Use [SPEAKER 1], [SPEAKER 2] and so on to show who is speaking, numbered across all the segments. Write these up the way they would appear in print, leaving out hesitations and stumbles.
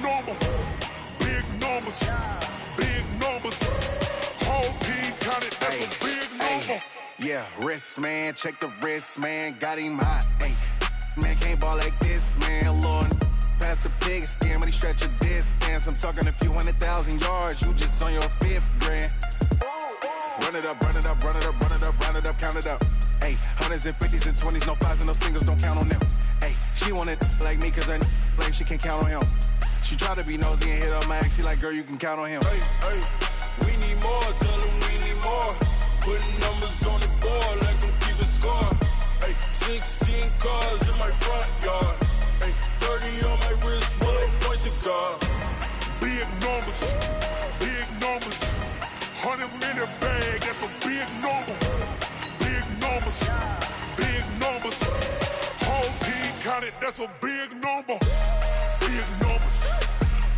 [SPEAKER 1] number. Big numbers. Big numbers. Whole team counted, that's a big number.
[SPEAKER 2] Yeah, wrist, man, check the wrist, man, got him hot, ayy. Man, can't ball like this, man, Lord. Past the pig skin, when he stretch a distance. I'm talking a few 100,000 yards, you just on your 5th grand. Run it up, run it up, run it up, run it up, run it up, count it up. Ayy, hundreds and 50s and 20s, no 5s and no singles, don't count on them. Ayy, she want it like me, cause her like she can't count on him. She try to be nosy and hit up my ex, she like, girl, you can count on him.
[SPEAKER 1] Hey, we need more, tell them we need more. Putting numbers on the board like I'm keeping score. Ay, 16 cars in my front yard. Ay, 30 on my wrist, one point to God. Big numbers, big numbers. 100-minute bag, that's a big number. Big numbers, big numbers. Whole team counted, that's a big number. Big numbers,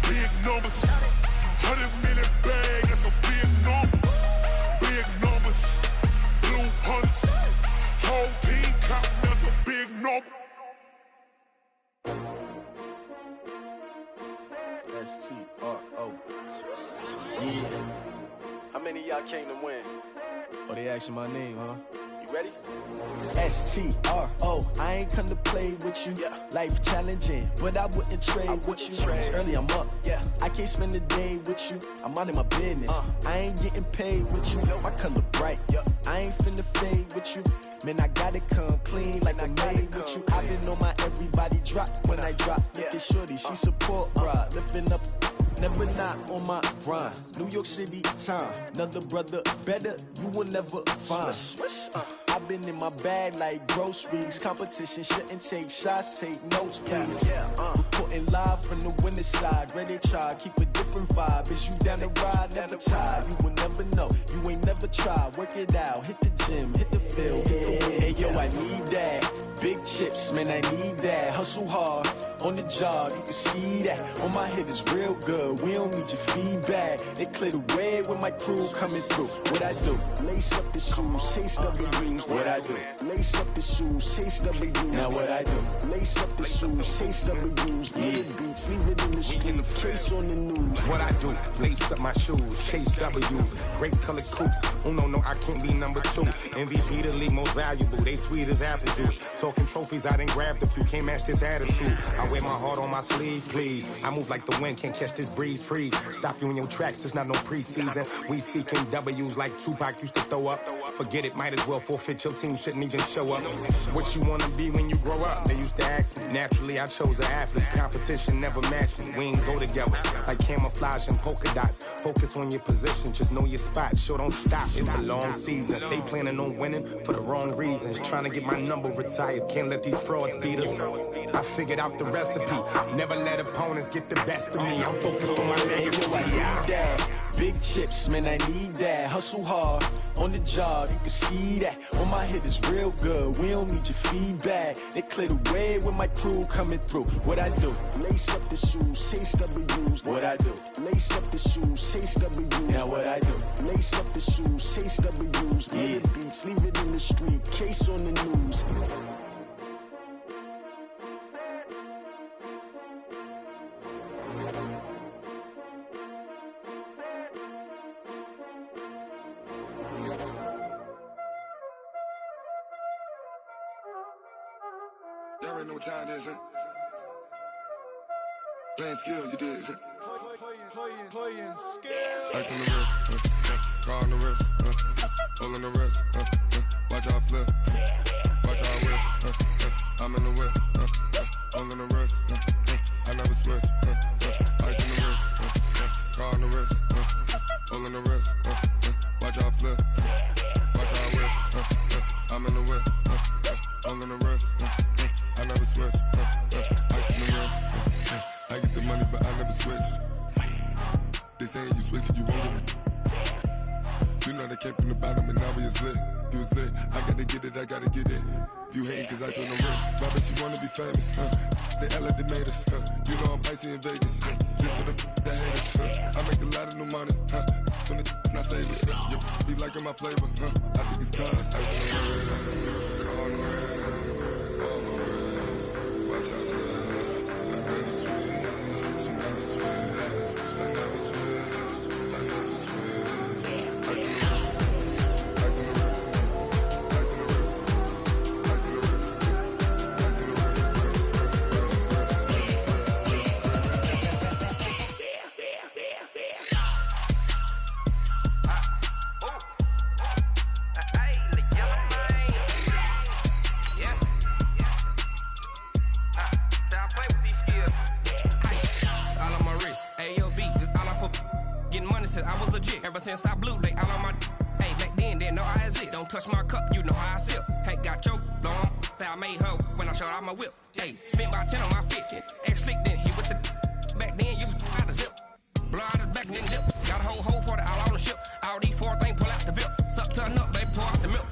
[SPEAKER 1] big numbers. 100-minute bag, that's a big number. Big numbers, blue hunts, whole team count, that's a big number.
[SPEAKER 3] S-T-R-O. Yeah.
[SPEAKER 4] How many of y'all came to win?
[SPEAKER 3] Oh, they asking my name, huh?
[SPEAKER 4] You ready?
[SPEAKER 3] S-T-R-O. I ain't come to play with you.
[SPEAKER 4] Yeah.
[SPEAKER 3] Life challenging, but I wouldn't trade with you. It's early, I'm up.
[SPEAKER 4] Yeah.
[SPEAKER 3] I can't spend the day with you. I'm minding my business. I ain't getting paid with you. My color bright. I ain't finna fade with you. Man, I gotta come clean like I made with you. I've been on my everybody drop when I drop. Look at shorty, she support ride. Lifting up, never not on my grind. New York City time. Another brother better, you will never find. I've been in my bag like groceries. Competition shouldn't take shots, take notes, please. Reporting live from the winning side. Ready to try, keep a different vibe. Is you down the ride, never tired. You will never know, you ain't never tried. Work it out, hit the gym, hit the field, hit the win. Hey yo, I need that. Big chips, man, I need that. Hustle hard, on the job, you can see that. On my head is real good, we don't need your feedback. They clear the way with my crew coming through. What I do? Lace up the shoes, chase W's. What I do? Lace up the shoes, chase W's. Now what I do? Lace up the shoes, chase W's. Yeah, beats, leave it in the street, case on the news.
[SPEAKER 5] What I do? Lace up my shoes, chase W's. Great colored coops. Oh no, I can't be number 2. MVP the league most valuable. They sweet as apple juice. Talking trophies, I done grabbed a few. Can't match this attitude. I wear my heart on my sleeve, please. I move like the wind, can't catch this breeze, freeze. Stop you in your tracks, there's not no preseason. We seeking W's like Tupac used to throw up. Forget it, might as well forfeit, your team shouldn't even show up. What you wanna be when you grow up? They used to ask me. Naturally, I chose an athlete. Competition never matched me. We ain't go together like camouflage and polka dots. Focus on your position, just know your spot. Sure, don't stop, it's a long season. They planning on winning for the wrong reasons. Trying to get my number retired, can't let these frauds beat us. I figured out the recipe. Never let opponents get the best of me. I'm focused on my legacy.
[SPEAKER 3] I need that. Big chips, man, I need that. Hustle hard, on the job, you can see that. On my head is real good, we don't need your feedback. They clear the way with my crew coming through. What I do? Lace up the shoes, chase W's. What I do? Lace up the shoes, chase W's. Now what I do? Lace up the shoes, chase W's. Yeah, beats, leave it in the street, case on the news.
[SPEAKER 6] Y'all already know what time it is, huh? Playing skills, you did.
[SPEAKER 1] Playing skills.
[SPEAKER 6] Ice on the wrist, car on the wrist, hole on the wrist, watch how I flip, watch how I whip, I'm in the whip, hole on the wrist, I never switch, ice on the wrist, car on the wrist, hole on the wrist, watch how I flip, watch how I whip, I'm in the whip, hole on the wrist, I never switch, ice on the wrist, I get the money but I never switch. They saying you switch it, you won't get it. You know they came from the bottom and now we is lit. You was lit, I gotta get it, I gotta get it. You hating cause I told them wrist. Why bet you wanna be famous, They act like they made us, You know I'm icy in Vegas, This for the that hate us, I make a lot of new money, When the not save us, You be liking my flavor, I think it's cause ice on the wrist, car on the wrist, all on the wrist, watch out for this, I never switch, you never switch.
[SPEAKER 7] AOB, just all off of getting money since I was legit. Ever since I blew, they all on my hey, back then, didn't know I exist. Don't touch my cup, you know how I sip. Hey, got your long, that I made her when I showed out my whip. Hey, spent about 10 on my fit. Ex-slick, then hit with the back then, used to out the zip. Blow out his back and then dip. Got a whole party all on the ship. All these four things, pull out the VIP. Suck, turn up, baby, pour out the milk.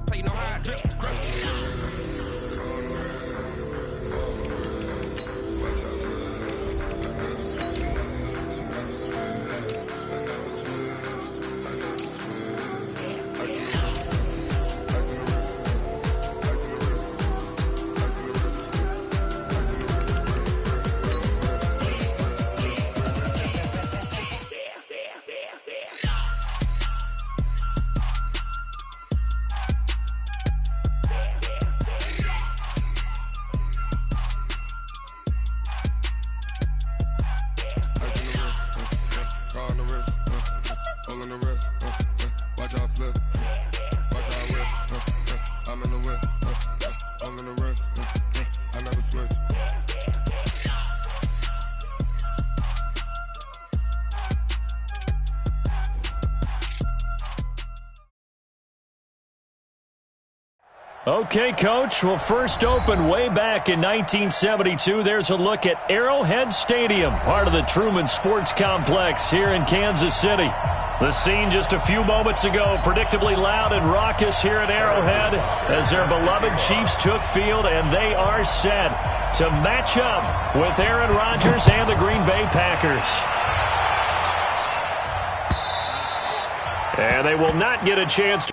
[SPEAKER 7] So you know how I drip.
[SPEAKER 8] Okay, Coach. Well, first opened way back in 1972. There's a look at Arrowhead Stadium, part of the Truman Sports Complex here in Kansas City. The scene just a few moments ago, predictably loud and raucous here at Arrowhead as their beloved Chiefs took field, and they are set to match up with Aaron Rodgers and the Green Bay Packers. And they will not get a chance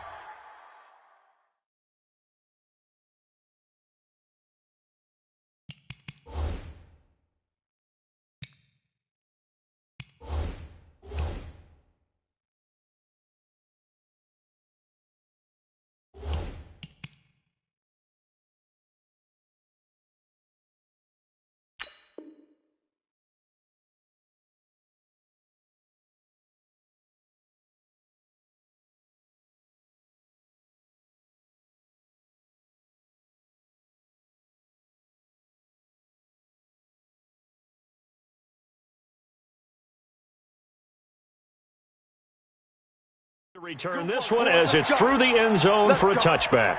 [SPEAKER 8] to return this one as it's through the end zone for a touchback.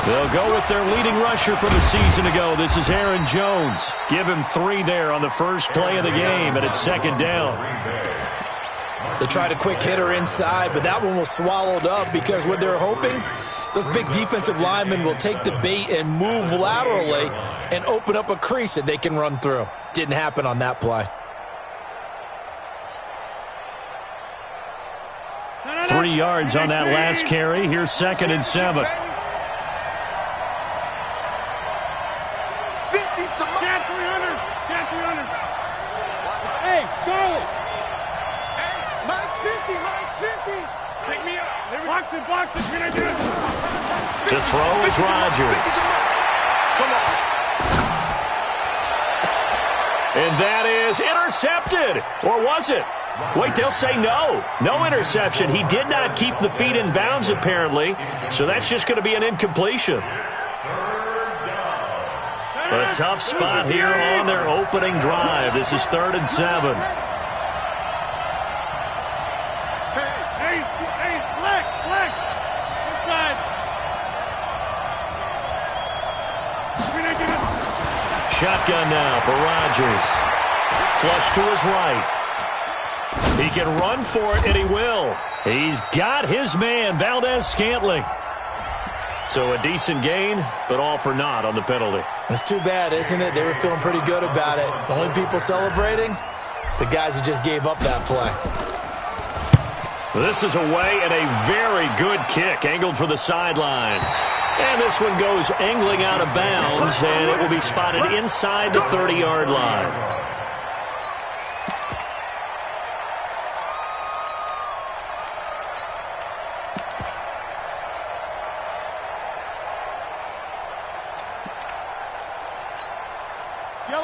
[SPEAKER 8] They'll go with their leading rusher from a season ago. This is Aaron Jones. Give him 3 there on the first play of the game, and it's second down.
[SPEAKER 9] They tried a quick hitter inside, but that one was swallowed up because what they're hoping, those big defensive linemen will take the bait and move laterally and open up a crease that they can run through. Didn't happen on that play.
[SPEAKER 8] 3 yards on that last carry. Here's 2nd and 7. To throw is Rodgers. And that is intercepted. Or was it? Wait, they'll say no. No interception. He did not keep the feet in bounds, apparently. So that's just going to be an incompletion. A tough spot here on their opening drive. This is 3rd and 7. Shotgun now for Rodgers. Flush to his right. He can run for it, and he will. He's got his man, Valdez-Scantling. So a decent gain, but all for naught on the penalty.
[SPEAKER 9] That's too bad, isn't it? They were feeling pretty good about it. The only people celebrating, the guys who just gave up that play.
[SPEAKER 8] This is away and a very good kick, angled for the sidelines. And this one goes angling out of bounds, and it will be spotted inside the 30-yard line.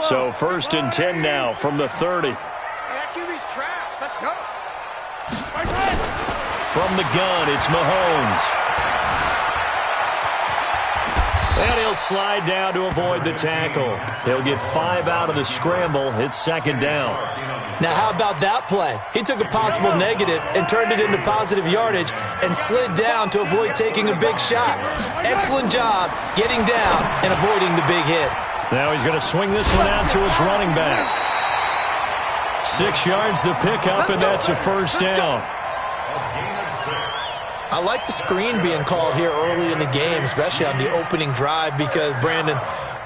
[SPEAKER 8] So 1st and 10 now from the 30.
[SPEAKER 10] That QB's trash. Let's go.
[SPEAKER 8] From the gun, it's Mahomes. And he'll slide down to avoid the tackle. He'll get 5 out of the scramble. It's 2nd down.
[SPEAKER 9] Now, how about that play? He took a possible negative and turned it into positive yardage and slid down to avoid taking a big shot. Excellent job getting down and avoiding the big hit.
[SPEAKER 8] Now he's going to swing this one out to his running back. 6 yards the pickup, and that's a 1st down.
[SPEAKER 9] I like the screen being called here early in the game, especially on the opening drive, because, Brandon,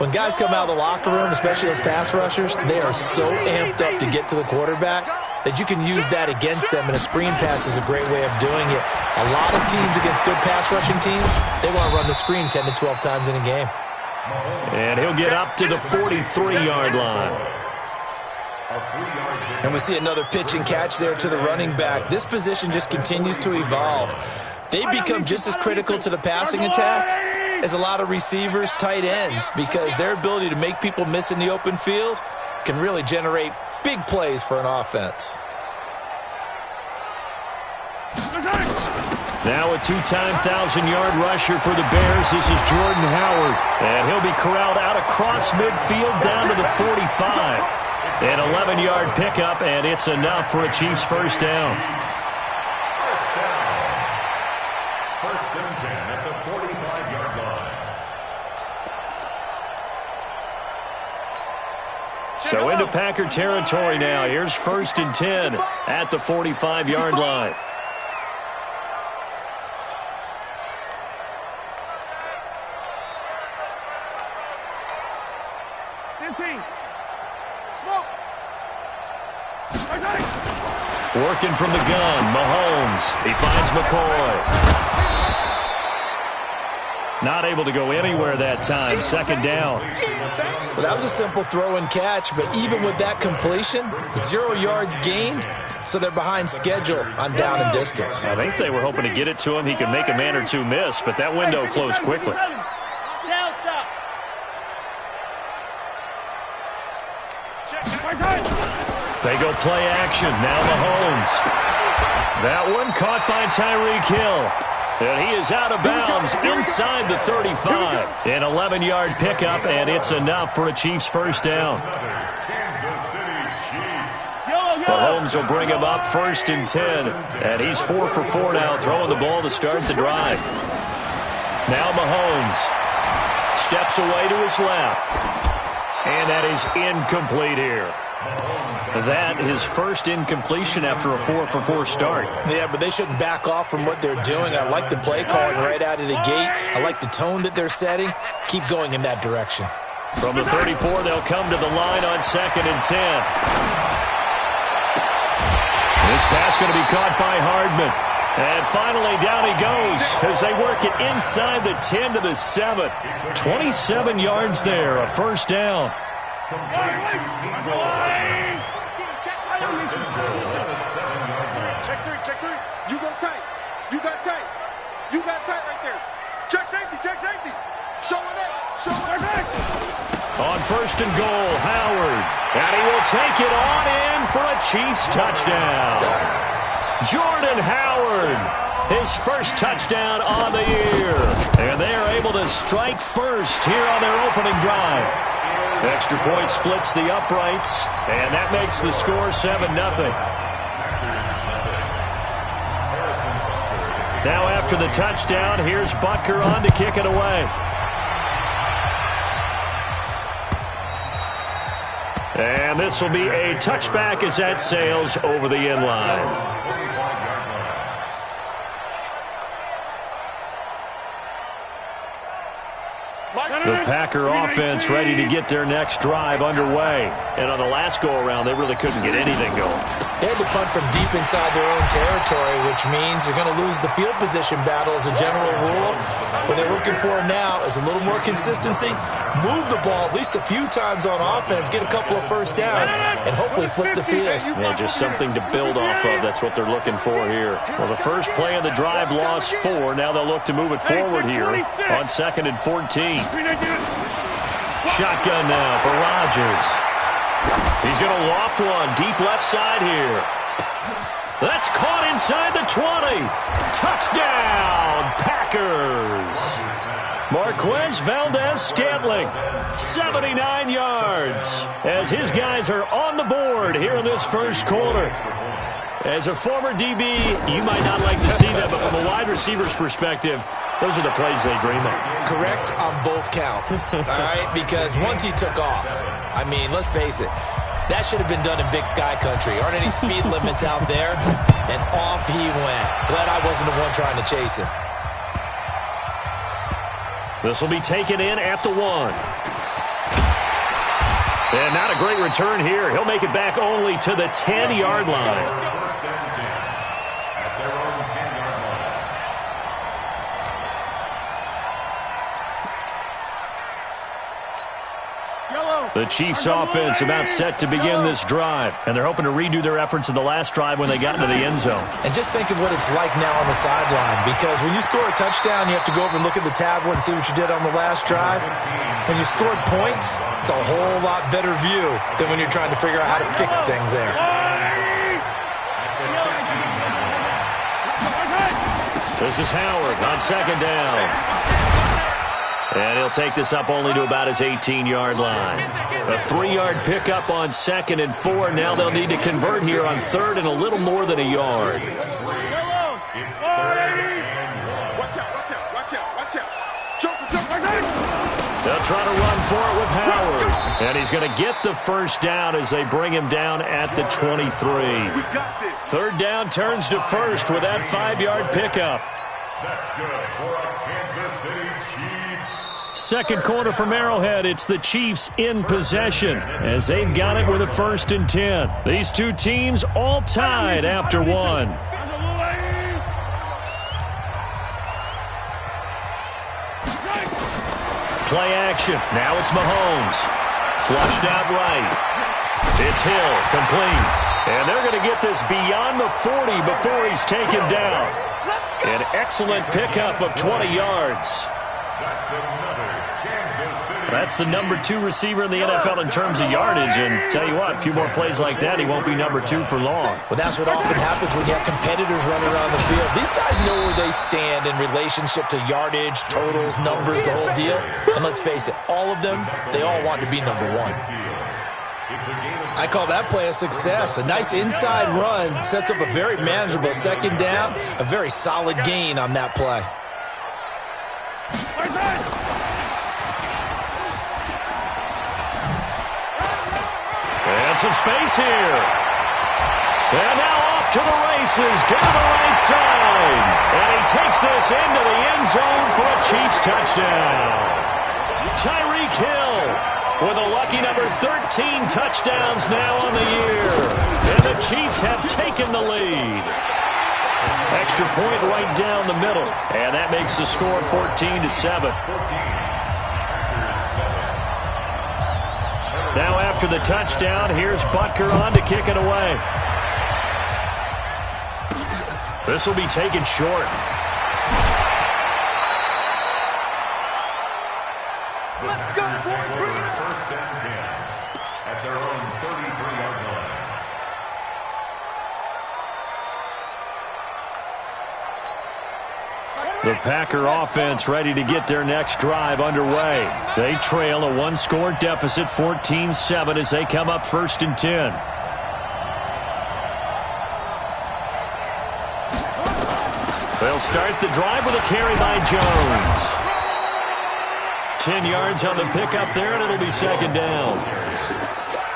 [SPEAKER 9] when guys come out of the locker room, especially as pass rushers, they are so amped up to get to the quarterback that you can use that against them, and a screen pass is a great way of doing it. A lot of teams against good pass rushing teams, they want to run the screen 10 to 12 times in a game.
[SPEAKER 8] And he'll get up to the 43-yard line.
[SPEAKER 9] And we see another pitch and catch there to the running back. This position just continues to evolve. They become just as critical to the passing attack as a lot of receivers, tight ends, because their ability to make people miss in the open field can really generate big plays for an offense.
[SPEAKER 8] Now a 2-time 1,000-yard rusher for the Bears. This is Jordan Howard. And he'll be corralled out across midfield down to the 45. An 11-yard pickup, and it's enough for a Chiefs 1st down.
[SPEAKER 11] 1st and 10 at the 45-yard line.
[SPEAKER 8] So into Packer territory now. Here's 1st and 10 at the 45-yard line. Working from the gun, Mahomes. He finds McCoy. Not able to go anywhere that time. 2nd down.
[SPEAKER 9] Well, that was a simple throw and catch, but even with that completion, 0 yards gained, so they're behind schedule on down and distance.
[SPEAKER 8] I think they were hoping to get it to him. He could make a man or two miss, but that window closed quickly. They go play action. Now Mahomes. That one caught by Tyreek Hill. And he is out of bounds inside the 35. An 11-yard pickup, and it's enough for a Chiefs 1st down. Mahomes will bring him up 1st and 10. And he's 4 for 4 now, throwing the ball to start the drive. Now Mahomes steps away to his left. And that is incomplete here. That his 1st incompletion after a 4 for 4 start.
[SPEAKER 9] Yeah, but they shouldn't back off from what they're doing. I like the play calling right out of the gate. I like the tone that they're setting. Keep going in that direction.
[SPEAKER 8] From the 34, they'll come to the line on 2nd and 10. This pass going to be caught by Hardman. And finally, down he goes as they work it inside the 10 to the 7. 27 yards there, a 1st down.
[SPEAKER 11] Check 3. You go tight. You got tight. You got tight right there. Check safety. Check safety. Show it up. Show it up.
[SPEAKER 8] On 1st and goal, Howard. And he will take it on in for a Chiefs touchdown. Jordan Howard, his 1st touchdown on the year. And they are able to strike first here on their opening drive. Extra point splits the uprights, and that makes the score 7-0. Now after the touchdown, here's Butker on to kick it away. And this will be a touchback as that sails over the end line. The Packer offense ready to get their next drive underway. And on the last go-around, they really couldn't get anything going.
[SPEAKER 9] They had to punt from deep inside their own territory, which means they're going to lose the field position battle as a general rule. What they're looking for now is a little more consistency, move the ball at least a few times on offense, get a couple of 1st downs, and hopefully flip the field.
[SPEAKER 8] Yeah, just something to build off of. That's what they're looking for here. Well, the first play of the drive lost 4. Now they'll look to move it forward here on 2nd and 14. Shotgun now for Rodgers. He's going to loft one deep left side here. That's caught inside the 20. Touchdown, Packers. Marquez Valdez-Scantling, 79 yards, as his guys are on the board here in this first quarter. As a former DB, you might not like to see that, but from a wide receiver's perspective, those are the plays they dream of.
[SPEAKER 9] Correct on both counts, all right? Because once he took off, I mean, let's face it, that should have been done in Big Sky Country. Aren't any speed limits out there? And off he went. Glad I wasn't the one trying to chase him.
[SPEAKER 8] This will be taken in at the 1. And not a great return here. He'll make it back only to the 10-yard line. The Chiefs offense about set to begin this drive, and they're hoping to redo their efforts in the last drive when they got into the end zone.
[SPEAKER 9] And just think of what it's like now on the sideline, because when you score a touchdown, you have to go over and look at the tablet and see what you did on the last drive. When you scored points, it's a whole lot better view than when you're trying to figure out how to fix things there.
[SPEAKER 8] This is Howard on second down. And he'll take this up only to about his 18-yard line. A 3-yard pickup on 2nd and 4. Now they'll need to convert here on 3rd and a little more than a yard.
[SPEAKER 11] Watch out. Jump.
[SPEAKER 8] They'll try to run for it with Howard. And he's going to get the first down as they bring him down at the 23. 3rd down turns to 1st with that 5-yard pickup.
[SPEAKER 12] That's good for a Kansas City Chiefs.
[SPEAKER 8] Second quarter from Arrowhead. It's the Chiefs in possession as they've got it with a 1st and 10. These two teams all tied after 1. Play action. Now it's Mahomes. Flushed out right. It's Hill, complete. And they're going to get this beyond the 40 before he's taken down. An excellent pickup of 20 yards. That's the number 2 receiver in the NFL in terms of yardage. And tell you what, a few more plays like that, he won't be number 2 for long.
[SPEAKER 9] Well, that's what often happens when you have competitors running around the field. These guys know where they stand in relationship to yardage, totals, numbers, the whole deal. And let's face it, all of them, they all want to be number 1. I call that play a success. A nice inside run sets up a very manageable 2nd down. A very solid gain on that play.
[SPEAKER 8] And some space here. And now off to the races down the right side. And he takes this into the end zone for a Chiefs touchdown. Tyreek Hill with a lucky number 13 touchdowns now on the year. And the Chiefs have taken the lead. Extra point right down the middle. And that makes the score 14-7. Now after the touchdown, here's Butker on to kick it away. This will be taken short.
[SPEAKER 11] Let's go, boys.
[SPEAKER 12] 1st and 10 at their own 33-yard line.
[SPEAKER 8] The Packer offense ready to get their next drive underway. They trail a 1-score deficit, 14-7, as they come up 1st and 10. They'll start the drive with a carry by Jones. 10 yards on the pickup there, and it'll be 2nd down.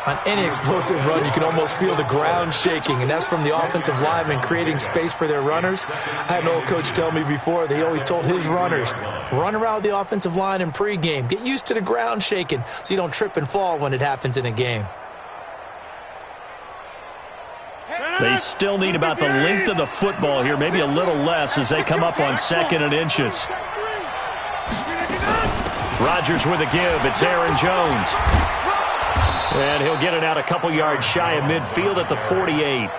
[SPEAKER 9] On any explosive run, you can almost feel the ground shaking, and that's from the offensive linemen creating space for their runners. I had an old coach tell me before, they always told his runners, run around the offensive line in pregame. Get used to the ground shaking so you don't trip and fall when it happens in a game.
[SPEAKER 8] They still need about the length of the football here, maybe a little less as they come up on 2nd and inches. Rodgers with a give. It's Aaron Jones. And he'll get it out a couple yards shy of midfield at the 48.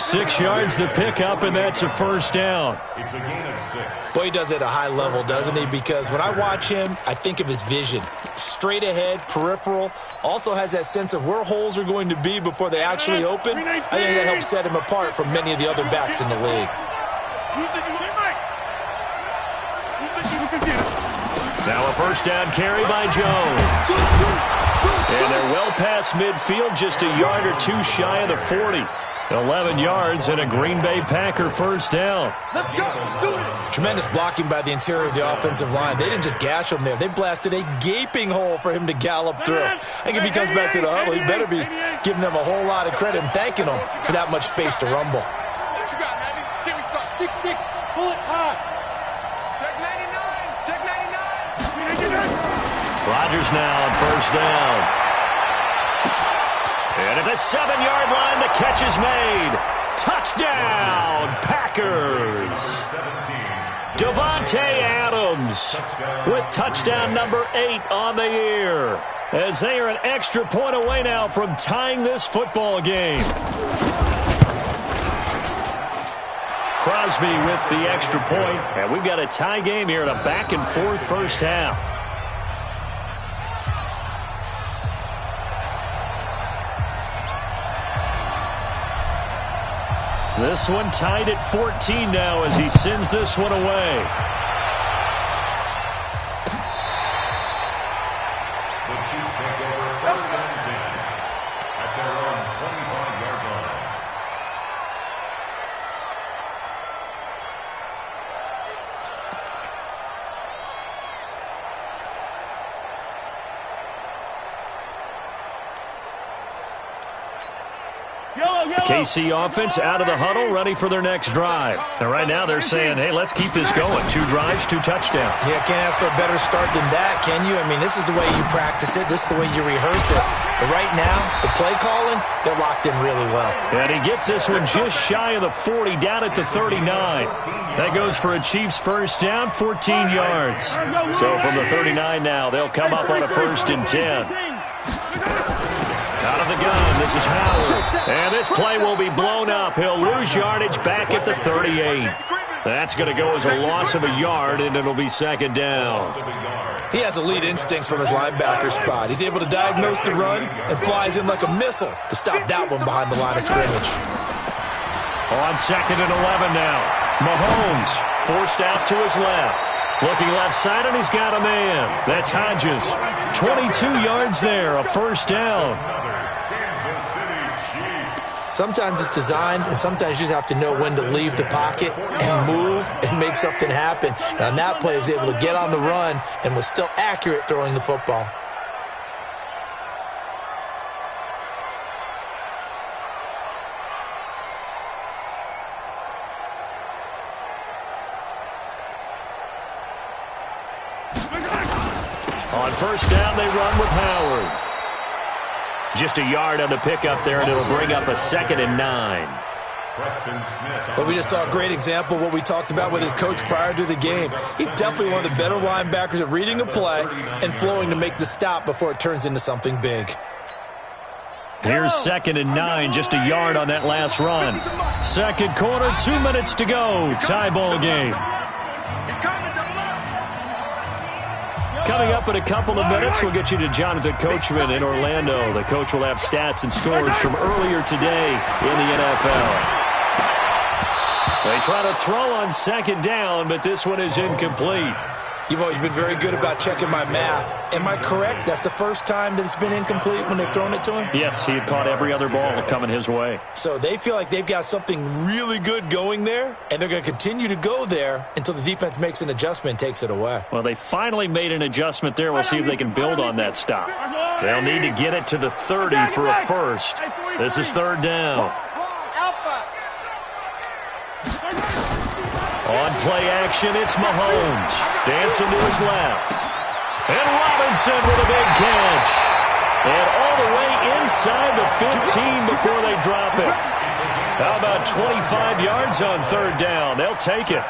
[SPEAKER 8] 6 yards the pickup, and that's a first down.
[SPEAKER 12] It's a gain of 6.
[SPEAKER 9] Boy, he does it at a high level, doesn't he? Because when I watch him, I think of his vision. Straight ahead, peripheral. Also has that sense of where holes are going to be before they actually open. I think that helps set him apart from many of the other backs in the league.
[SPEAKER 8] Now a first down carry by Jones. And they're well past midfield, just a yard or two shy of the 40. 11 yards and a Green Bay Packer first down.
[SPEAKER 11] Let's go. Do it.
[SPEAKER 9] Tremendous blocking by the interior of the offensive line. They didn't just gash him there. They blasted a gaping hole for him to gallop through. I think if he comes back to the huddle, he better be giving them a whole lot of credit and thanking them for that much space to rumble.
[SPEAKER 11] What you got, Maddie? Give me some. 6-6. Pull it high. Check 99. Check 99.
[SPEAKER 8] Rodgers now on first down. And at the 7-yard line, the catch is made. Touchdown, Packers. Davante Adams with touchdown number 8 on the year, as they are an extra point away now from tying this football game. Crosby with the extra point, and we've got a tie game here in a back-and-forth first half. This one tied at 14 now as he sends this one away.
[SPEAKER 12] The Chiefs take over first and 10 at their own 25-yard line.
[SPEAKER 8] KC offense out of the huddle, ready for their next drive. And right now they're saying, hey, let's keep this going. 2 drives, 2 touchdowns.
[SPEAKER 9] Yeah, can't ask for a better start than that, can you? I mean, this is the way you practice it. This is the way you rehearse it. But right now, the play calling, they're locked in really well.
[SPEAKER 8] And he gets this one just shy of the 40, down at the 39. That goes for a Chiefs first down, 14 yards. So from the 39 now, they'll come up on a 1st and 10. Out of the gun, this is Howard. And this play will be blown up. He'll lose yardage back at the 38. That's going to go as a loss of a yard, and it'll be 2nd down.
[SPEAKER 9] He has elite instincts from his linebacker spot. He's able to diagnose the run and flies in like a missile to stop that one behind the line of scrimmage.
[SPEAKER 8] On 2nd and 11 now. Mahomes forced out to his left. Looking left side, and he's got a man. That's Hodges. 22 yards there, a first down.
[SPEAKER 9] Sometimes it's designed, and sometimes you just have to know when to leave the pocket and move and make something happen. And on that play, he was able to get on the run and was still accurate throwing the football.
[SPEAKER 8] On first down, they run with Howard. Just a yard on the pickup there, and it'll bring up a 2nd and 9.
[SPEAKER 9] But we just saw a great example of what we talked about with his coach prior to the game. He's definitely one of the better linebackers at reading a play and flowing to make the stop before it turns into something big.
[SPEAKER 8] Here's 2nd and 9, just a yard on that last run. 2nd quarter, 2 minutes to go. Tie ball game. Coming up in a couple of minutes, we'll get you to Jonathan Coachman in Orlando. The coach will have stats and scores from earlier today in the NFL. They try to throw on 2nd down, but this one is incomplete.
[SPEAKER 9] You've always been very good about checking my math. Am I correct? That's the first time that it's been incomplete when they've thrown it to him?
[SPEAKER 8] Yes, he had caught every other ball coming his way.
[SPEAKER 9] So they feel like they've got something really good going there, and they're going to continue to go there until the defense makes an adjustment and takes it away.
[SPEAKER 8] Well, they finally made an adjustment there. We'll see if they can build on that stop. They'll need to get it to the 30 for a first. This is 3rd down. On play action, it's Mahomes. Dancing to his left. And Robinson with a big catch. And all the way inside the 15 before they drop it. How about 25 yards on 3rd down? They'll take it.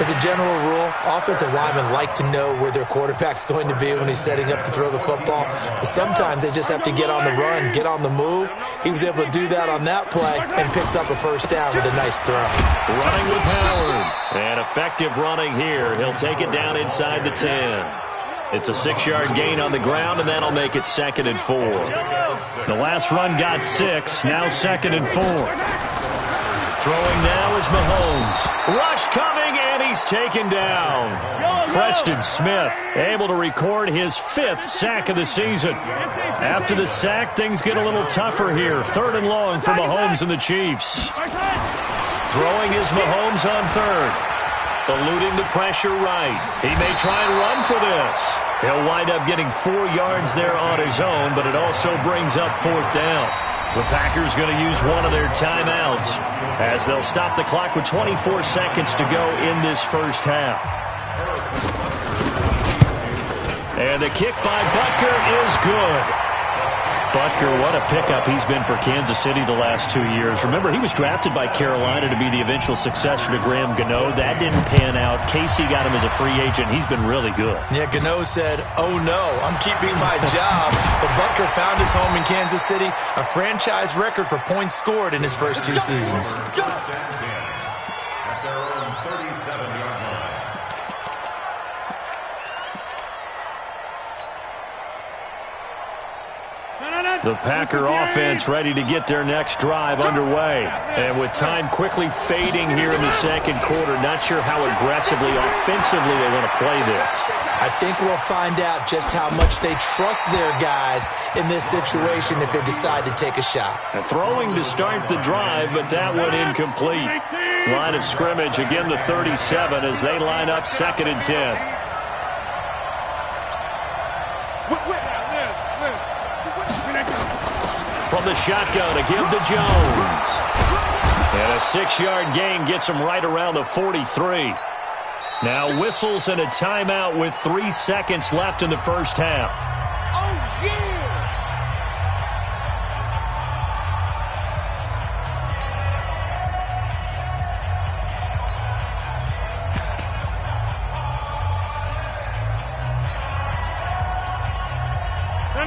[SPEAKER 9] As a general rule, offensive linemen like to know where their quarterback's going to be when he's setting up to throw the football. But sometimes they just have to get on the run, get on the move. He was able to do that on that play and picks up a first down with a nice throw.
[SPEAKER 8] Running with Howard. And effective running here. He'll take it down inside the 10. It's a 6-yard gain on the ground, and that'll make it 2nd and 4. The last run got 6. Now 2nd and 4. Throwing now is Mahomes. Rush coming, and he's taken down. Preston Smith able to record his 5th sack of the season. After the sack, things get a little tougher here. 3rd and long for Mahomes and the Chiefs. Throwing is Mahomes on 3rd. Eluding the pressure right. He may try and run for this. He'll wind up getting 4 yards there on his own, but it also brings up 4th down. The Packers going to use one of their timeouts as they'll stop the clock with 24 seconds to go in this first half. And the kick by Butker is good. Butker, what a pickup he's been for Kansas City the last 2 years. Remember, he was drafted by Carolina to be the eventual successor to Graham Gano. That didn't pan out. Casey got him as a free agent. He's been really good.
[SPEAKER 9] Yeah, Gano said, "Oh no, I'm keeping my job." But Butker found his home in Kansas City, a franchise record for points scored in his first 2 seasons.
[SPEAKER 8] The Packer offense ready to get their next drive underway. And with time quickly fading here in the second quarter, not sure how aggressively, offensively they want to play this.
[SPEAKER 9] I think we'll find out just how much they trust their guys in this situation if they decide to take a shot.
[SPEAKER 8] And throwing to start the drive, but that one incomplete. Line of scrimmage, again the 37 as they line up 2nd and 10. From the shotgun to give to Jones. And a 6-yard gain gets him right around the 43. Now whistles and a timeout with 3 seconds left in the first half.
[SPEAKER 11] Oh, yeah!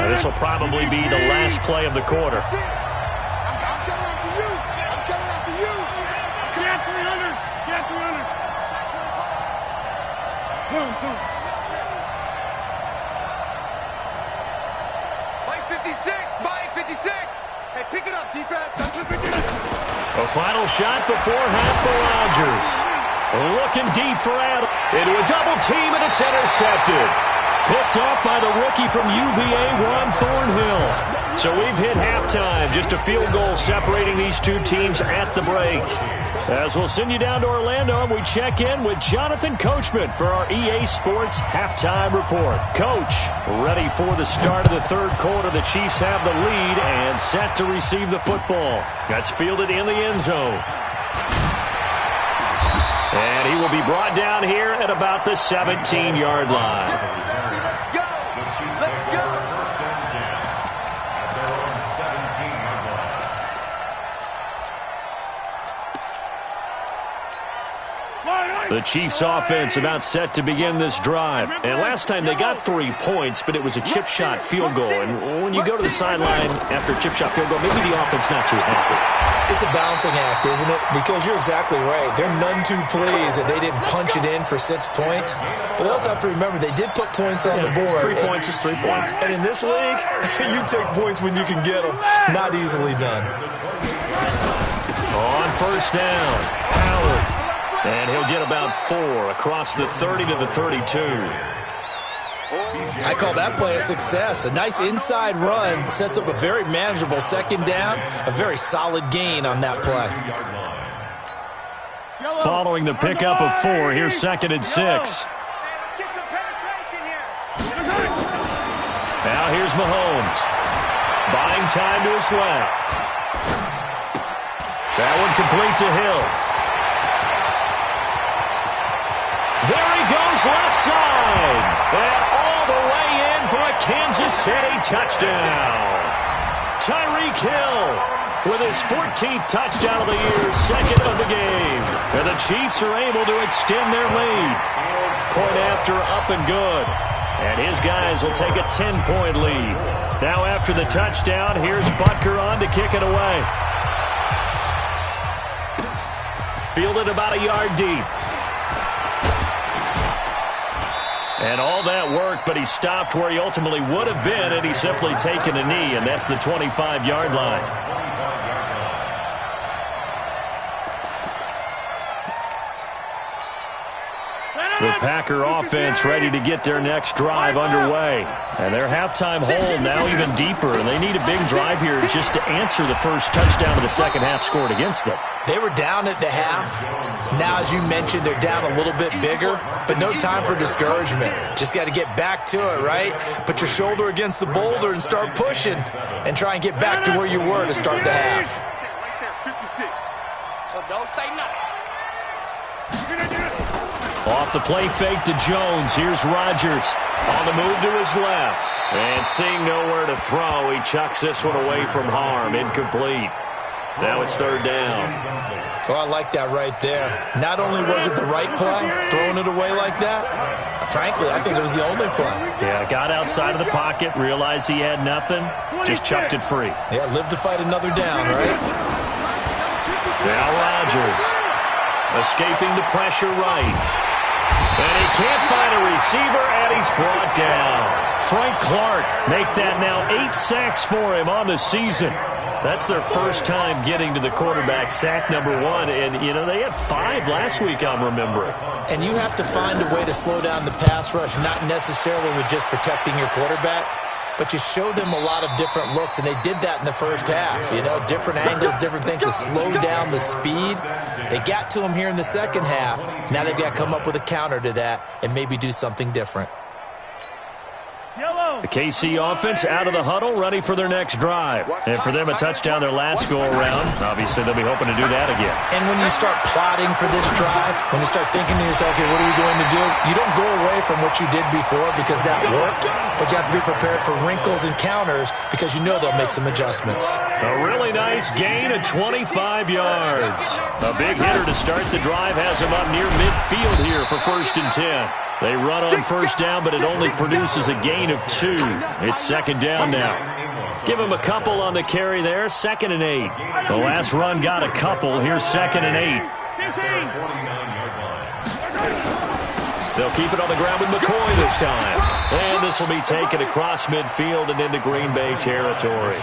[SPEAKER 8] This will probably be the last play of the quarter.
[SPEAKER 11] I'm coming after you. I'm coming after you. Get 300. Get 300. Boom. Mike 56. Mike 56. Hey, pick it up, defense. That's what we do.
[SPEAKER 8] A final shot before half for Rodgers. Looking deep for Adams. Into a double team, and it's intercepted. Picked off by the rookie from UVA, Ron Thornhill. So we've hit halftime. Just a field goal separating these two teams at the break. As we'll send you down to Orlando, and we check in with Jonathan Coachman for our EA Sports Halftime Report. Coach, ready for the start of the third quarter. The Chiefs have the lead and set to receive the football. That's fielded in the end zone. And he will be brought down here at about the 17-yard line. The Chiefs offense about set to begin this drive. And last time they got 3 points, but it was a chip shot field goal. And when you go to the sideline after a chip shot field goal, maybe the offense not too happy.
[SPEAKER 9] It's a balancing act, isn't it? Because you're exactly right. They're none too pleased that they didn't punch it in for 6 points. But they also have to remember they did put points on the board.
[SPEAKER 8] 3 points is 3 points.
[SPEAKER 9] And in this league, you take points when you can get them. Not easily done.
[SPEAKER 8] On first down, Howard. And he'll get about 4 across the 30 to the 32.
[SPEAKER 9] I call that play a success. A nice inside run sets up a very manageable second down. A very solid gain on that play.
[SPEAKER 8] Following the pickup of 4, here's 2nd and 6. Now here's Mahomes. Buying time to his left. That one complete to Hill. There he goes left side. And all the way in for a Kansas City touchdown. Tyreek Hill with his 14th touchdown of the year, second of the game. And the Chiefs are able to extend their lead. Point after, up and good. And his guys will take a 10-point lead. Now after the touchdown, here's Butker on to kick it away. Fielded about a yard deep. And all that worked, but he stopped where he ultimately would have been, and he's simply taken a knee, and that's the 25-yard line. The Packer offense ready to get their next drive underway. And their halftime hole now even deeper, and they need a big drive here just to answer the first touchdown of the second half scored against them.
[SPEAKER 9] They were down at the half. Now, as you mentioned, they're down a little bit bigger, but no time for discouragement. Just got to get back to it, right? Put your shoulder against the boulder and start pushing and try and get back to where you were to start the half.
[SPEAKER 10] Right there, 56. So don't say nothing.
[SPEAKER 8] Off the play fake to Jones. Here's Rodgers on the move to his left. And seeing nowhere to throw, he chucks this one away from harm. Incomplete. Now it's third down.
[SPEAKER 9] Oh, I like that right there. Not only was it the right play, throwing it away like that, frankly, I think it was the only play.
[SPEAKER 8] Yeah, got outside of the pocket, realized he had nothing, just chucked it free.
[SPEAKER 9] Yeah, live to fight another down, right?
[SPEAKER 8] Now Rodgers escaping the pressure right. And he can't find a receiver, and he's brought down. Frank Clark make that now 8 sacks for him on the season. That's their first time getting to the quarterback, sack number 1. And, you know, they had 5 last week, I'm remembering.
[SPEAKER 9] And you have to find a way to slow down the pass rush, not necessarily with just protecting your quarterback, but you show them a lot of different looks, and they did that in the first half. You know, different angles, different things to slow down the speed. They got to him here in the second half. Now they've got to come up with a counter to that and maybe do something different.
[SPEAKER 8] The KC offense out of the huddle, ready for their next drive. And for them, a touchdown their last go-around. Obviously, they'll be hoping to do that again.
[SPEAKER 9] And when you start plotting for this drive, when you start thinking to yourself, okay, what are we going to do? You don't go away from what you did before because that worked, but you have to be prepared for wrinkles and counters because you know they'll make some adjustments.
[SPEAKER 8] A really nice gain of 25 yards. A big hitter to start the drive has him up near midfield here for 1st and 10. They run on first down, but it only produces a gain of 2. It's second down now. Give him a couple on the carry there, 2nd and 8. The last run got a couple. Here's 2nd and 8. They'll keep it on the ground with McCoy this time. And this will be taken across midfield and into Green Bay territory.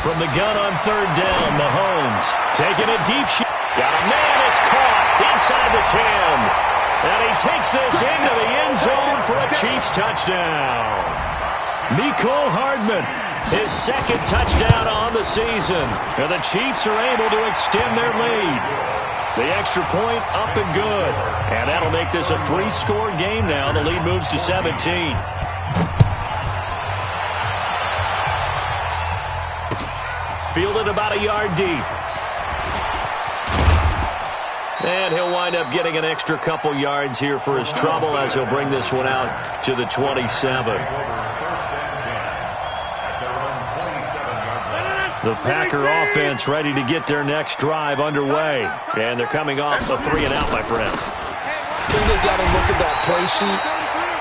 [SPEAKER 8] From the gun on third down, Mahomes taking a deep shot. Got a man, it's caught inside the 10. And he takes this into the end zone for a Chiefs touchdown. Mecole Hardman, his 2nd touchdown on the season. And the Chiefs are able to extend their lead. The extra point up and good. And that'll make this a 3-score game now. The lead moves to 17. Fielded about a yard deep. And he'll wind up getting an extra couple yards here for his trouble as he'll bring this one out to the 27. The Packer offense ready to get their next drive underway. And they're coming off a 3-and-out, my friend.
[SPEAKER 9] I think they've got to look at that play sheet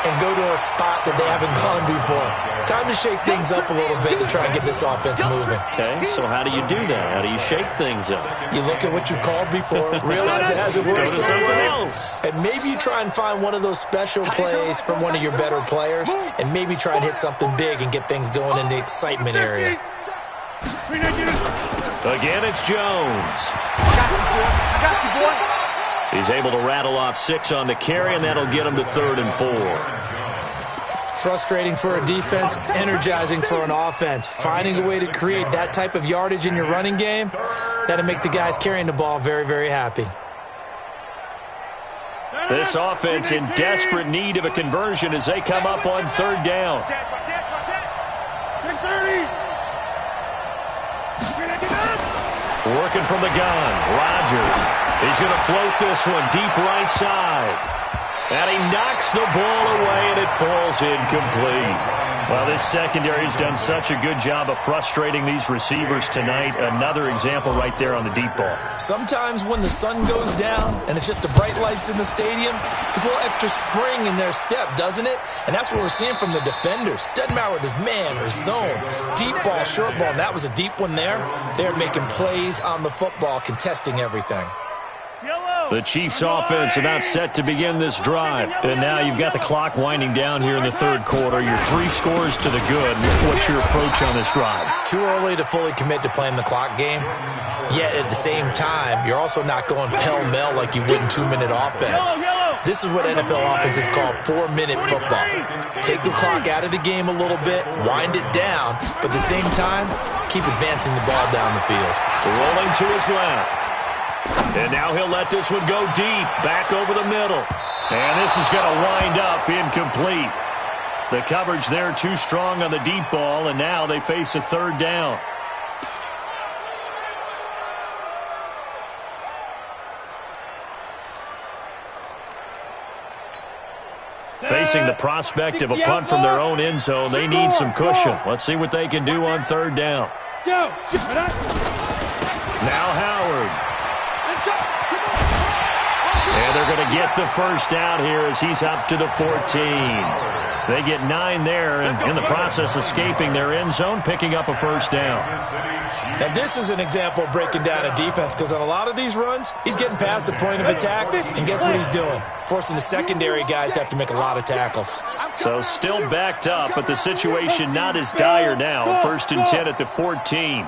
[SPEAKER 9] and go to a spot that they haven't gone before. Time to shake things up a little bit and try and get this offense moving.
[SPEAKER 8] Okay, so how do you do that? How do you shake things up?
[SPEAKER 9] You look at what you've called before, realize it hasn't worked so well, and maybe you try and find one of those special plays from one of your better players, and maybe try and hit something big and get things going in the excitement area.
[SPEAKER 8] Again, it's Jones.
[SPEAKER 10] I got you, boy.
[SPEAKER 8] He's able to rattle off 6 on the carry, and that'll get him to 3rd and 4.
[SPEAKER 9] Frustrating for a defense, energizing for an offense. Finding a way to create that type of yardage in your running game, that'll make the guys carrying the ball very, very happy.
[SPEAKER 8] This offense in desperate need of a conversion as they come up on 3rd down. Working from the gun, Rodgers. He's going to float this one deep right side. And he knocks the ball away, and it falls incomplete. Well, this secondary has done such a good job of frustrating these receivers tonight. Another example right there on the deep ball.
[SPEAKER 9] Sometimes when the sun goes down and it's just the bright lights in the stadium, there's a little extra spring in their step, doesn't it? And that's what we're seeing from the defenders. Doesn't matter whether it's man or zone, deep ball, short ball. And that was a deep one there. They're making plays on the football, contesting everything.
[SPEAKER 8] The Chiefs offense about set to begin this drive. And now you've got the clock winding down here in the third quarter. You're 3 scores to the good. What's your approach on this drive?
[SPEAKER 9] Too early to fully commit to playing the clock game. Yet at the same time, you're also not going pell-mell like you would in 2-minute offense. This is what NFL offenses call 4-minute football. Take the clock out of the game a little bit, wind it down, but at the same time, keep advancing the ball down the field.
[SPEAKER 8] Rolling to his left. And now he'll let this one go deep, back over the middle. And this is going to wind up incomplete. The coverage there too strong on the deep ball, and now they face a third down. Facing the prospect of a punt from their own end zone, they need some cushion. Let's see what they can do on third down. Now Howard. And they're going to get the first out here as he's up to the 14. They get 9 there, and in the process escaping their end zone, picking up a first down.
[SPEAKER 9] And this is an example of breaking down a defense, because on a lot of these runs, he's getting past the point of attack, and guess what he's doing? Forcing the secondary guys to have to make a lot of tackles.
[SPEAKER 8] So still backed up, but the situation not as dire now. 1st and 10 at the 14.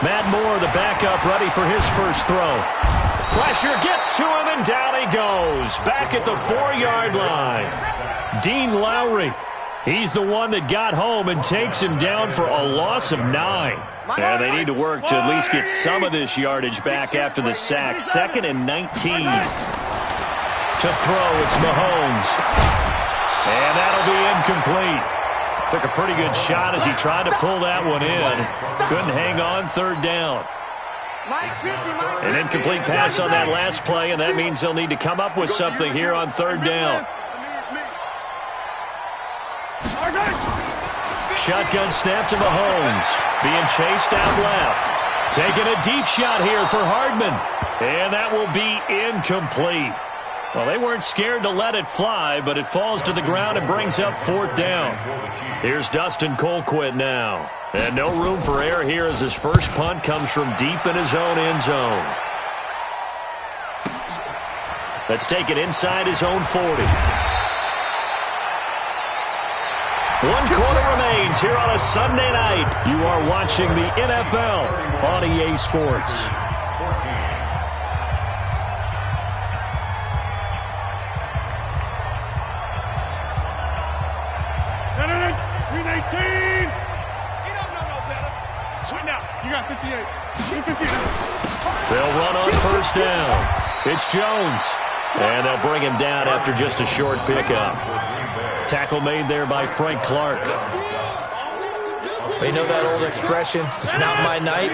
[SPEAKER 8] Matt Moore, the backup, ready for his first throw. Pressure gets to him, and down he goes. Back at the 4-yard line. Dean Lowry, he's the one that got home and takes him down for a loss of 9. And they need to work to at least get some of this yardage back after the sack. 2nd and 19. To throw, it's Mahomes. And that'll be incomplete. Took a pretty good shot as he tried to pull that one in. Couldn't hang on, third down. An incomplete pass on that last play, and that means they'll need to come up with something here on third down. Shotgun snap to Mahomes. Being chased out left. Taking a deep shot here for Hardman. And that will be incomplete. Well, they weren't scared to let it fly, but it falls to the ground and brings up 4th down. Here's Dustin Colquitt now. And no room for error here as his first punt comes from deep in his own end zone. Let's take it inside his own 40. 1 quarter remains here on a Sunday night. You are watching the NFL on EA Sports. They'll run on first down. It's Jones. And they'll bring him down after just a short pickup. Tackle made there by Frank Clark.
[SPEAKER 9] You know that old expression, it's not my night?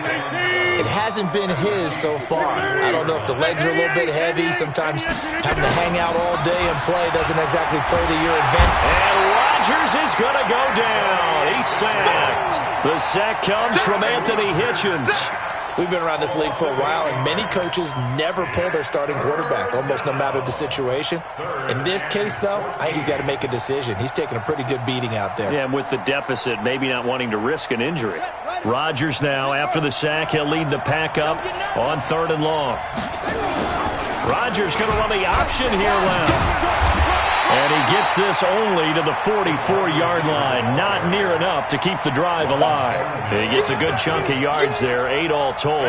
[SPEAKER 9] It hasn't been his so far. I don't know if the legs are a little bit heavy. Sometimes having to hang out all day and play doesn't exactly play to your advantage.
[SPEAKER 8] And Rodgers is going to go down. He's sacked. The sack comes from Anthony Hitchens.
[SPEAKER 9] We've been around this league for a while, and many coaches never pull their starting quarterback, almost no matter the situation. In this case, though, I think he's got to make a decision. He's taking a pretty good beating out there.
[SPEAKER 8] Yeah, and with the deficit, maybe not wanting to risk an injury. Rodgers now, after the sack, he'll lead the pack up on 3rd and long. Rodgers going to run the option here left. And he gets this only to the 44-yard line. Not near enough to keep the drive alive. He gets a good chunk of yards there, 8 all told,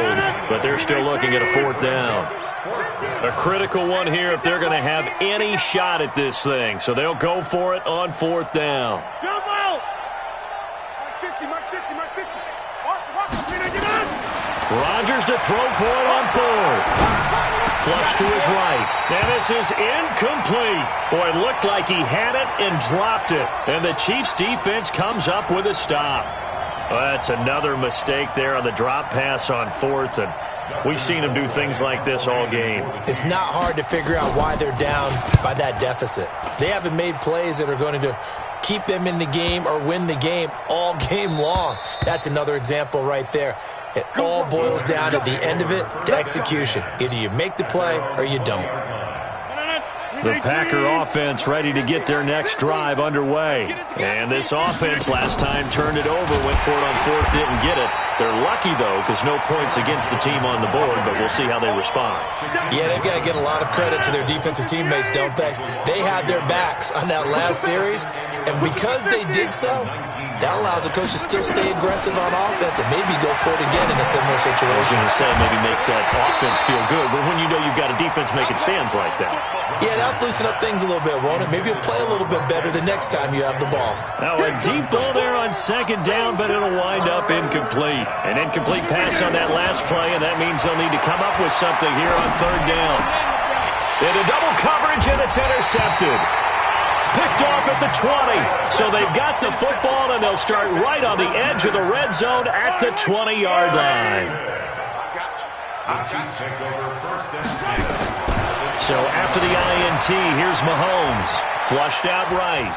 [SPEAKER 8] but they're still looking at a 4th down. A critical one here if they're going to have any shot at this thing. So they'll go for it on 4th down. Rodgers to throw for it on 4th. Flush to his right. And this is incomplete. Boy, it looked like he had it and dropped it. And the Chiefs defense comes up with a stop. Well, that's another mistake there on the drop pass on 4th. And we've seen him do things like this all game.
[SPEAKER 9] It's not hard to figure out why they're down by that deficit. They haven't made plays that are going to keep them in the game or win the game all game long. That's another example right there. It all boils down at the end of it to execution. Either you make the play or you don't.
[SPEAKER 8] The Packer offense ready to get their next drive underway. And this offense last time turned it over, went for it on fourth, didn't get it. They're lucky, though, because no points against the team on the board, but we'll see how they respond.
[SPEAKER 9] Yeah, they've got to get a lot of credit to their defensive teammates, don't they? They had their backs on that last series, and because they did so, that allows the coach to still stay aggressive on offense and maybe go for it again in a similar situation.
[SPEAKER 8] I was going to say maybe makes that offense feel good, but when you know you've got a defense making stands like that.
[SPEAKER 9] Yeah, that'll loosen up things a little bit, won't it? Maybe you'll play a little bit better the next time you have the ball.
[SPEAKER 8] Now a deep ball there on second down, but it'll wind up incomplete. An incomplete pass on that last play, and that means they'll need to come up with something here on third down. Into double coverage, and it's intercepted. Picked off at the 20. So they've got the football, and they'll start right on the edge of the red zone at the 20-yard line. So after the INT, here's Mahomes. Flushed out right.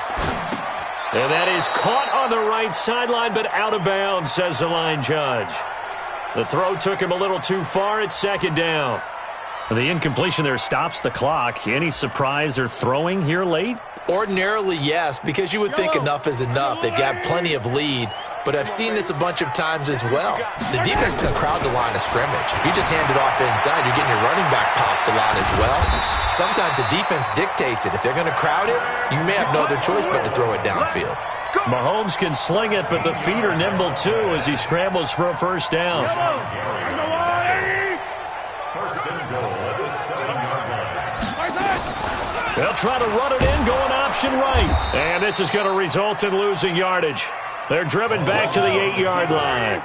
[SPEAKER 8] And that is caught on the right sideline, but out of bounds, says the line judge. The throw took him a little too far at second down. The incompletion there stops the clock. Any surprise they're throwing here late?
[SPEAKER 9] Ordinarily, yes, because you would think enough is enough. They've got plenty of lead, but I've seen this a bunch of times as well. The defense can crowd the line of scrimmage. If you just hand it off inside, you're getting your running back popped a lot as well. Sometimes the defense dictates it. If they're going to crowd it, you may have no other choice but to throw it downfield.
[SPEAKER 8] Mahomes can sling it, but the feet are nimble too as he scrambles for a first down.
[SPEAKER 12] First and goal at the 7-yard line.
[SPEAKER 8] They'll try to run it in, going option right. And this is going to result in losing yardage. They're driven back to the 8-yard line.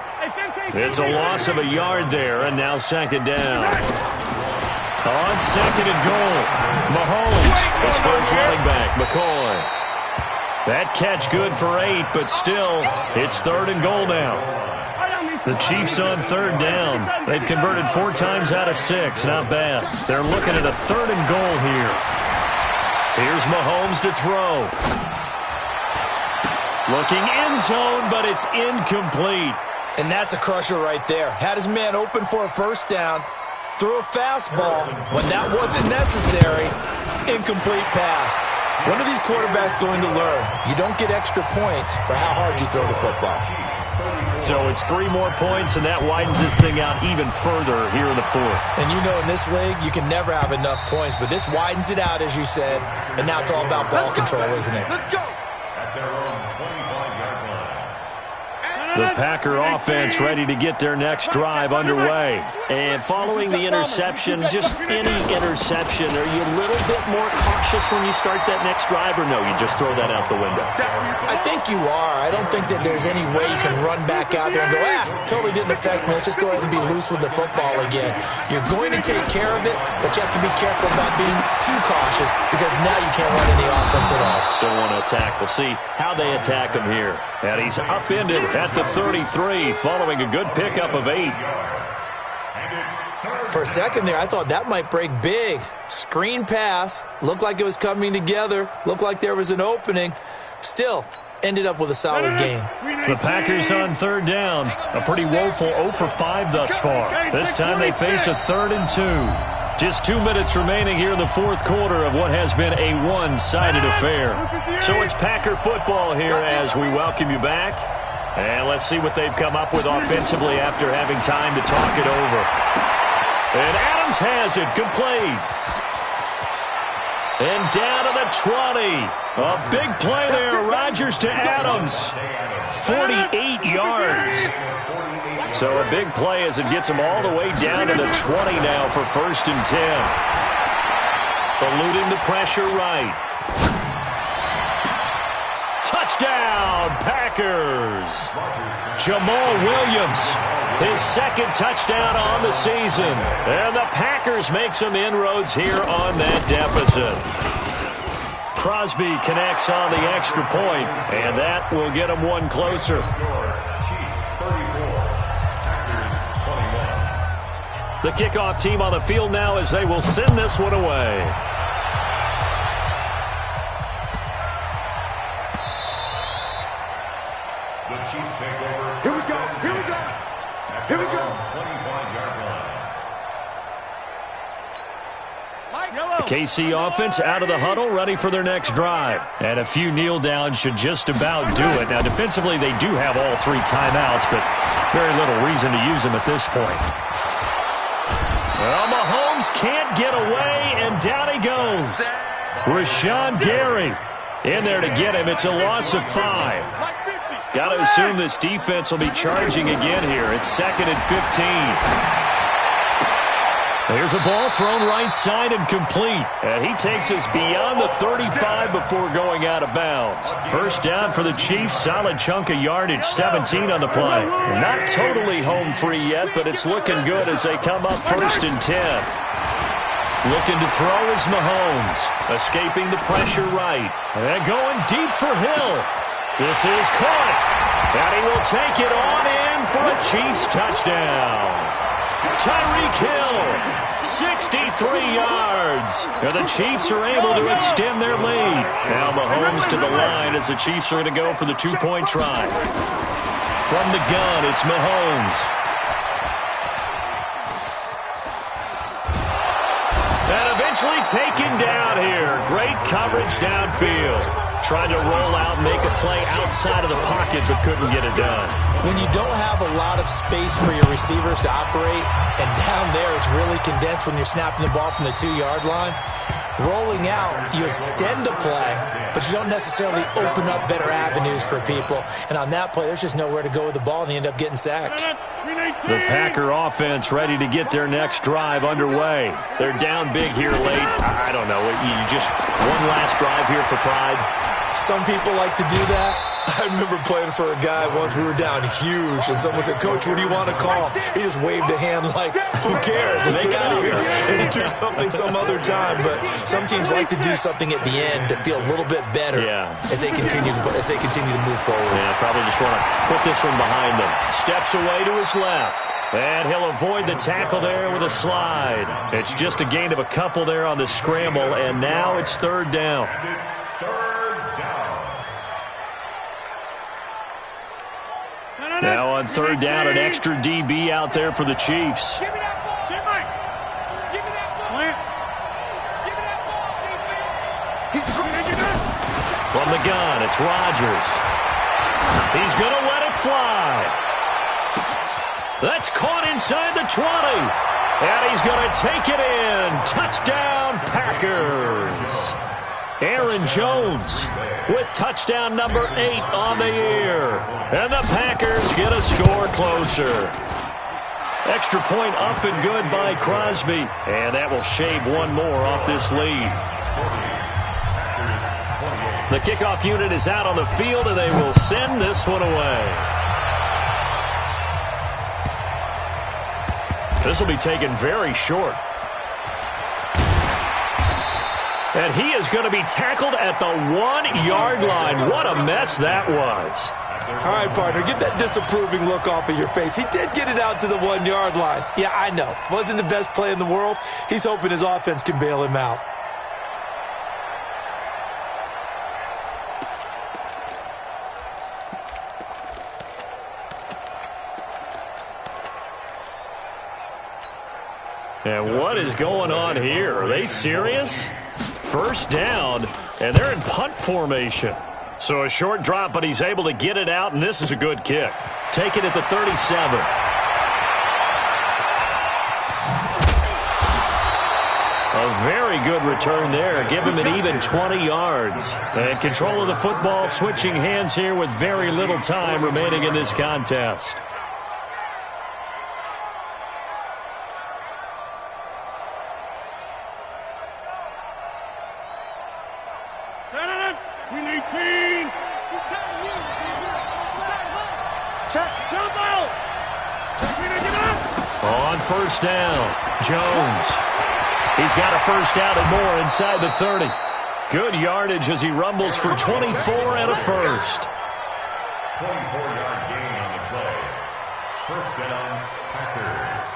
[SPEAKER 8] It's a loss of a yard there, and now second down. On second and goal, Mahomes, his first running back, McCoy. That catch good for 8, but still, it's third and goal now. The Chiefs on third down. They've converted 4 times out of 6. Not bad. They're looking at a third and goal here. Here's Mahomes to throw. Looking end zone, but it's incomplete.
[SPEAKER 9] And that's a crusher right there. Had his man open for a first down. Threw a fastball when that wasn't necessary. Incomplete pass. When are these quarterbacks going to learn? You don't get extra points for how hard you throw the football.
[SPEAKER 8] So it's 3 more points, and that widens this thing out even further here in the fourth.
[SPEAKER 9] And you know in this league, you can never have enough points, but this widens it out, as you said, and now it's all about ball control, isn't it?
[SPEAKER 12] At their own 25-yard line.
[SPEAKER 8] The Packer offense ready to get their next drive underway. And following the interception, just any interception, are you a little bit more cautious when you start that next drive, or no, you just throw that out the window?
[SPEAKER 9] I think you are. I don't think that there's any way you can run back out there and go, totally didn't affect me. Let's just go ahead and be loose with the football again. You're going to take care of it, but you have to be careful about being too cautious because now you can't run any offense at all.
[SPEAKER 8] Still want to attack. We'll see how they attack him here. And he's upended at the 33 following a good pickup of 8.
[SPEAKER 9] For a second there, I thought that might break big. Screen pass. Looked like it was coming together. Looked like there was an opening. Still, ended up with a solid game.
[SPEAKER 8] The Packers on third down. A pretty woeful 0 for 5 thus far. This time they face a 3rd and 2. Just 2 minutes remaining here in the fourth quarter of what has been a one-sided affair. So it's Packer football here as we welcome you back. And let's see what they've come up with offensively after having time to talk it over. And Adams has it complete. And down to the 20. A big play there. Rodgers to Adams. 48 yards. So a big play as it gets them all the way down to the 20 now for 1st and 10. Eluding the pressure right. Touchdown, Packers. Jamal Williams, his 2nd touchdown on the season. And the Packers make some inroads here on that deficit. Crosby connects on the extra point, and that will get them one closer. The kickoff team on the field now as they will send this one away.
[SPEAKER 12] take over.
[SPEAKER 11] Here we go. Here we go. Here we go.
[SPEAKER 12] 25-yard line.
[SPEAKER 8] The KC offense out of the huddle, ready for their next drive. And a few kneel downs should just about do it. Now, defensively, they do have all 3 timeouts, but very little reason to use them at this point. Well, Mahomes can't get away, and down he goes. Rashawn Gary in there to get him. It's a loss of 5. Got to assume this defense will be charging again here. It's 2nd and 15. There's a ball thrown right side and complete. And he takes us beyond the 35 before going out of bounds. First down for the Chiefs. Solid chunk of yardage, 17 on the play. Not totally home free yet, but it's looking good as they come up 1st and 10. Looking to throw is Mahomes. Escaping the pressure right. And going deep for Hill. This is caught. And he will take it on in for a Chiefs touchdown. Tyreek Hill, 63 yards. And the Chiefs are able to extend their lead. Now Mahomes to the line as the Chiefs are going to go for the 2-point try. From the gun, it's Mahomes. And eventually taken down here. Great coverage downfield. Trying to roll out, make a play outside of the pocket, but couldn't get it done.
[SPEAKER 9] When you don't have a lot of space for your receivers to operate, and down there it's really condensed when you're snapping the ball from the 2-yard line, rolling out, you extend the play, but you don't necessarily open up better avenues for people. And on that play, there's just nowhere to go with the ball, and you end up getting sacked.
[SPEAKER 8] The Packer offense ready to get their next drive underway. They're down big here late. I don't know. You just one last drive here for pride.
[SPEAKER 9] Some people like to do that. I remember playing for a guy once. We were down huge, and someone said, "Coach, what do you want to call?" He just waved a hand like, "Who cares? Let's get out of here and do something some other time." But some teams like to do something at the end to feel a little bit better as they continue to move forward.
[SPEAKER 8] Yeah, probably just want to put this one behind them. Steps away to his left. And he'll avoid the tackle there with a slide. It's just a gain of a couple there on the scramble, and now it's 3rd down. Now on 3rd down, an extra DB out there for the Chiefs.
[SPEAKER 11] Give me that ball. Give me that ball.
[SPEAKER 8] From the gun, it's Rodgers. He's going to let it fly. That's caught inside the 20. And he's going to take it in. Touchdown, Packers. Aaron Jones with touchdown number 8 on the year. And the Packers get a score closer. Extra point up and good by Crosby. And that will shave one more off this lead. The kickoff unit is out on the field, and they will send this one away. This will be taken very short. And he is going to be tackled at the 1-yard line. What a mess that was.
[SPEAKER 9] All right, partner, get that disapproving look off of your face. He did get it out to the 1-yard line. Yeah, I know. Wasn't the best play in the world. He's hoping his offense can bail him out.
[SPEAKER 8] And what is going on here? Are they serious? First down, and they're in punt formation. So a short drop, but he's able to get it out, and this is a good kick. Take it at the 37. A very good return there. Give him an even 20 yards. And control of the football, switching hands here with very little time remaining in this contest. On first down, Jones. He's got a first down and more inside the 30. Good yardage as he rumbles for 24 and a first.
[SPEAKER 12] 24-yard gain on the play. First down, Packers.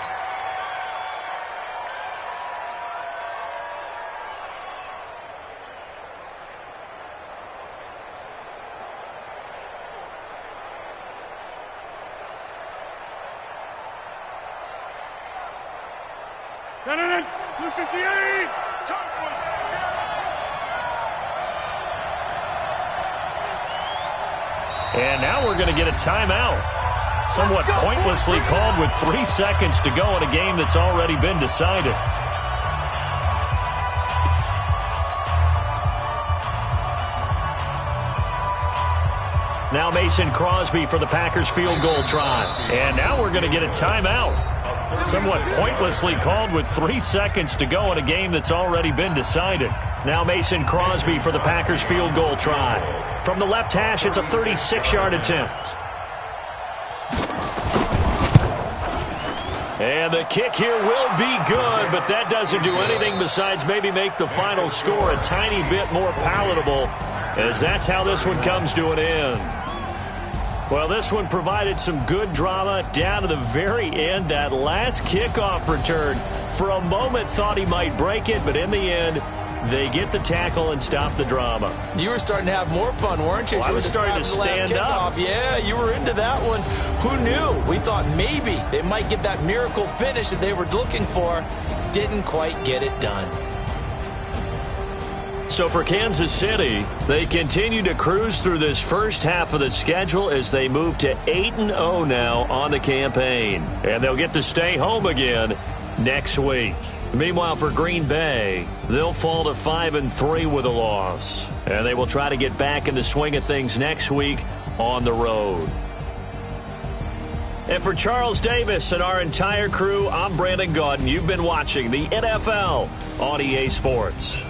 [SPEAKER 11] 258.
[SPEAKER 8] And now we're going to get a timeout. Somewhat pointlessly called with 3 seconds to go in a game that's already been decided. Now Mason Crosby for the Packers field goal try. And now we're going to get a timeout. Somewhat pointlessly called with 3 seconds to go in a game that's already been decided. Now Mason Crosby for the Packers field goal try. From the left hash, it's a 36-yard attempt. And the kick here will be good, but that doesn't do anything besides maybe make the final score a tiny bit more palatable, as that's how this one comes to an end. Well, this one provided some good drama down to the very end. That last kickoff return, for a moment thought he might break it, but in the end, they get the tackle and stop the drama.
[SPEAKER 9] You were starting to have more fun, weren't you?
[SPEAKER 8] Well, I was starting to stand up.
[SPEAKER 9] Yeah, you were into that one. Who knew? We thought maybe they might get that miracle finish that they were looking for. Didn't quite get it done.
[SPEAKER 8] So for Kansas City, they continue to cruise through this first half of the schedule as they move to 8-0 now on the campaign. And they'll get to stay home again next week. Meanwhile, for Green Bay, they'll fall to 5-3 with a loss. And they will try to get back in the swing of things next week on the road. And for Charles Davis and our entire crew, I'm Brandon Gaudin. You've been watching the NFL on EA Sports.